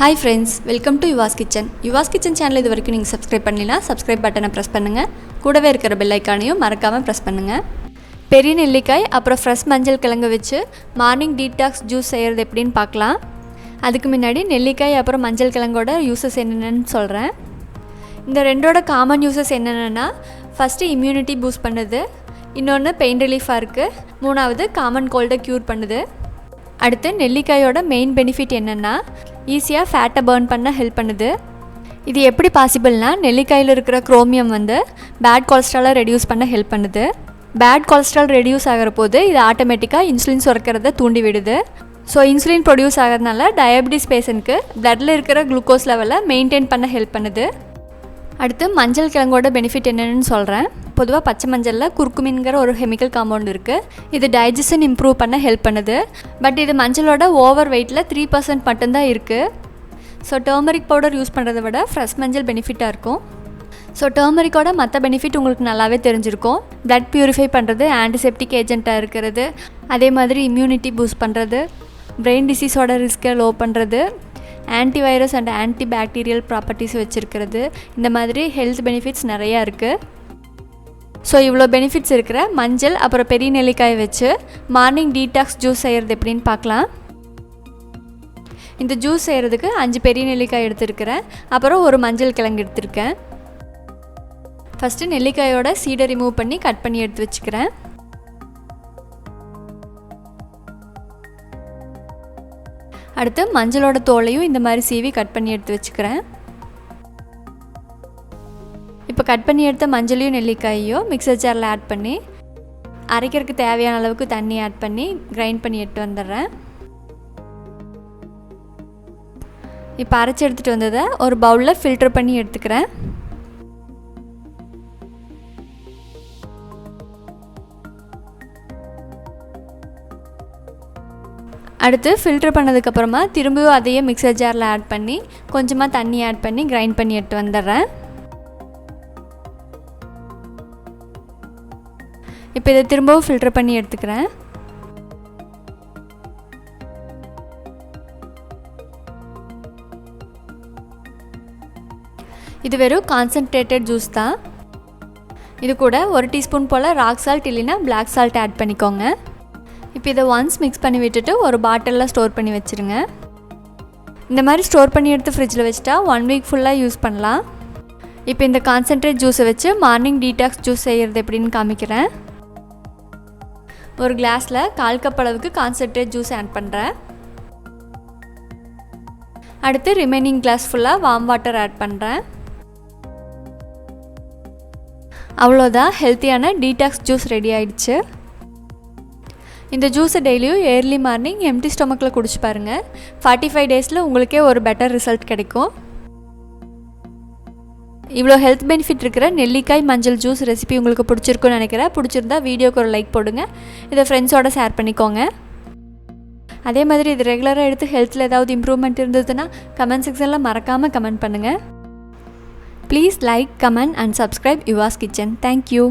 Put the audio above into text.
Hi friends, welcome to Yuva's Kitchen. Yuva's Kitchen channel இது வரைக்கும் நீங்கள் சப்ஸ்கிரைப் பண்ணலைனா சப்ஸ்கிரைப் பட்டனை ப்ரெஸ் பண்ணுங்கள். கூடவே இருக்கிற பெல் ஐக்கானையும் மறக்காமல் ப்ரெஸ் பண்ணுங்கள். பெரிய நெல்லிக்காய் அப்புறம் ஃப்ரெஷ் மஞ்சள் கிழங்கு வச்சு மார்னிங் டீடாக்ஸ் ஜூஸ் செய்கிறது எப்படின்னு பார்க்கலாம். அதுக்கு முன்னாடி நெல்லிக்காய் அப்புறம் மஞ்சள் கிழங்கோட யூசஸ் என்னென்னு சொல்கிறேன். இந்த ரெண்டோட காமன் யூசஸ் என்னென்னா, ஃபஸ்ட்டு இம்யூனிட்டி பூஸ்ட் பண்ணுது, இன்னொன்று பெயின் ரிலீஃபாக இருக்குது, மூணாவது காமன் கோல்டை க்யூர் பண்ணுது. அடுத்து நெல்லிக்காயோட மெயின் பெனிஃபிட் என்னென்னா, ஈஸியாக ஃபேட்டை பர்ன் பண்ண ஹெல்ப் பண்ணுது. இது எப்படி பாசிபிள்னா, நெல்லிக்காயில் இருக்கிற குரோமியம் பேட் கொலஸ்ட்ராலை ரெடியூஸ் பண்ண ஹெல்ப் பண்ணுது. பேட் கொலஸ்ட்ரால் ரெடியூஸ் ஆகிற போது இது ஆட்டோமேட்டிக்காக இன்சுலின் சுரக்கிறத தூண்டி விடுது. ஸோ இன்சுலின் ப்ரொடியூஸ் ஆகிறதுனால டயபிட்டிஸ் பேஷண்ட்க்கு பிளட்டில் இருக்கிற குளுக்கோஸ் லெவலை மெயின்டைன் பண்ண ஹெல்ப் பண்ணுது. அடுத்து மஞ்சள் கிழங்கோட பெனிஃபிட் என்னென்னு சொல்கிறேன். பொதுவாக பச்சை மஞ்சளில் குர்குமின்கிற ஒரு கெமிக்கல் காம்பவுண்ட் இருக்குது. இது டைஜஷன் இம்ப்ரூவ் பண்ண ஹெல்ப் பண்ணுது. பட் இது மஞ்சளோட ஓவர் வெயிட்டில் 3% மட்டும்தான் இருக்குது. ஸோ டர்மரிக் பவுடர் யூஸ் பண்ணுறதை விட ஃப்ரெஷ் மஞ்சள் பெனிஃபிட்டாக இருக்கும். ஸோ டர்மரிக்கோட மற்ற பெனிஃபிட் உங்களுக்கு நல்லாவே தெரிஞ்சிருக்கும். பிளட் ப்யூரிஃபை பண்ணுறது, ஆன்டிசெப்டிக் ஏஜென்ட்டாக இருக்கிறது, அதே மாதிரி இம்யூனிட்டி பூஸ்ட் பண்ணுறது, பிரெயின் டிசீஸோட ரிஸ்க்கை லோ பண்ணுறது, ஆன்டிவைரஸ் அண்ட் ஆன்டிபாக்டீரியல் ப்ராப்பர்ட்டிஸ் வச்சுருக்கிறது, இந்த மாதிரி ஹெல்த் பெனிஃபிட்ஸ் நிறையா இருக்குது. ஸோ இவ்வளோ பெனிஃபிட்ஸ் இருக்கிற மஞ்சள் அப்புறம் பெரிய நெல்லிக்காயை வச்சு மார்னிங் டீடாக்ஸ் ஜூஸ் செய்கிறது எப்படின்னு பார்க்கலாம். இந்த ஜூஸ் செய்கிறதுக்கு 5 பெரிய நெல்லிக்காய் எடுத்துருக்கிறேன், அப்புறம் ஒரு மஞ்சள் கிழங்கு எடுத்துருக்கேன். ஃபஸ்ட்டு நெல்லிக்காயோட சீடை ரிமூவ் பண்ணி கட் பண்ணி எடுத்து வச்சுக்கிறேன். அடுத்து மஞ்சளோட தோலையும் இந்த மாதிரி சீவி கட் பண்ணி எடுத்து வச்சுக்கிறேன். இப்போ கட் பண்ணி எடுத்த மஞ்சளையும் நெல்லிக்காயையும் மிக்சர் ஜாரில் ஆட் பண்ணி அரைக்கிறதுக்கு தேவையான அளவுக்கு தண்ணி ஆட் பண்ணி கிரைண்ட் பண்ணி எடுத்து வந்துடுறேன். இப்போ அரைச்சி எடுத்துகிட்டு வந்ததை ஒரு பவுலில் ஃபில்டர் பண்ணி எடுத்துக்கிறேன். அடுத்து ஃபில்டர் பண்ணதுக்கப்புறமா திரும்பவும் அதையே மிக்சர் ஜாரில் ஆட் பண்ணி கொஞ்சமாக தண்ணி ஆட் பண்ணி கிரைண்ட் பண்ணி எடுத்து வந்துடுறேன். இப்போ இதை திரும்பவும் ஃபில்டர் பண்ணி எடுத்துக்கிறேன். இது வெறும் கான்சன்ட்ரேட்டட் ஜூஸ் தான். இது கூட 1 டீஸ்பூன் போல் ராக் சால்ட் இல்லைன்னா பிளாக் சால்ட் ஆட் பண்ணிக்கோங்க. இப்போ இதை ஒன்ஸ் மிக்ஸ் பண்ணி விட்டுட்டு ஒரு பாட்டிலில் ஸ்டோர் பண்ணி வச்சுருங்க. இந்த மாதிரி ஸ்டோர் பண்ணி எடுத்து ஃப்ரிட்ஜில் வச்சுட்டா 1 வீக் ஃபுல்லாக யூஸ் பண்ணலாம். இப்போ இந்த கான்சன்ட்ரேட் ஜூஸை வச்சு மார்னிங் டீடாக்ஸ் ஜூஸ் செய்கிறது எப்படின்னு காமிக்கிறேன். ஒரு கிளாஸில் 1/4 கப் அளவுக்கு கான்சன்ட்ரேட் ஜூஸ் ஆட் பண்ணுறேன். அடுத்து ரிமைனிங் கிளாஸ் ஃபுல்லாக வார்ம் வாட்டர் ஆட் பண்ணுறேன். அவ்வளோதான், ஹெல்த்தியான டீடாக்ஸ் ஜூஸ் ரெடி ஆயிடுச்சு. இந்த ஜூஸை டெய்லியும் ஏர்லி மார்னிங் எம்டி ஸ்டொமக்கில் குடிச்சு பாருங்கள். 45 டேஸில் உங்களுக்கே ஒரு பெட்டர் ரிசல்ட் கிடைக்கும். இவ்வளோ ஹெல்த் பெனிஃபிட் இருக்கிற நெல்லிக்காய் மஞ்சள் ஜூஸ் ரெசிபி உங்களுக்கு பிடிச்சிருக்குன்னு நினைக்கிறேன். பிடிச்சிருந்தா வீடியோக்கு ஒரு லைக் போடுங்க, இதை ஃப்ரெண்ட்ஸோட ஷேர் பண்ணிக்கோங்க. அதே மாதிரி இது ரெகுலராக எடுத்து ஹெல்த்தில் ஏதாவது இம்ப்ரூவ்மெண்ட் இருந்ததுன்னா கமெண்ட் செக்ஷனில் மறக்காமல் கமெண்ட் பண்ணுங்கள். Please like, comment and subscribe Yuva's kitchen. Thank you.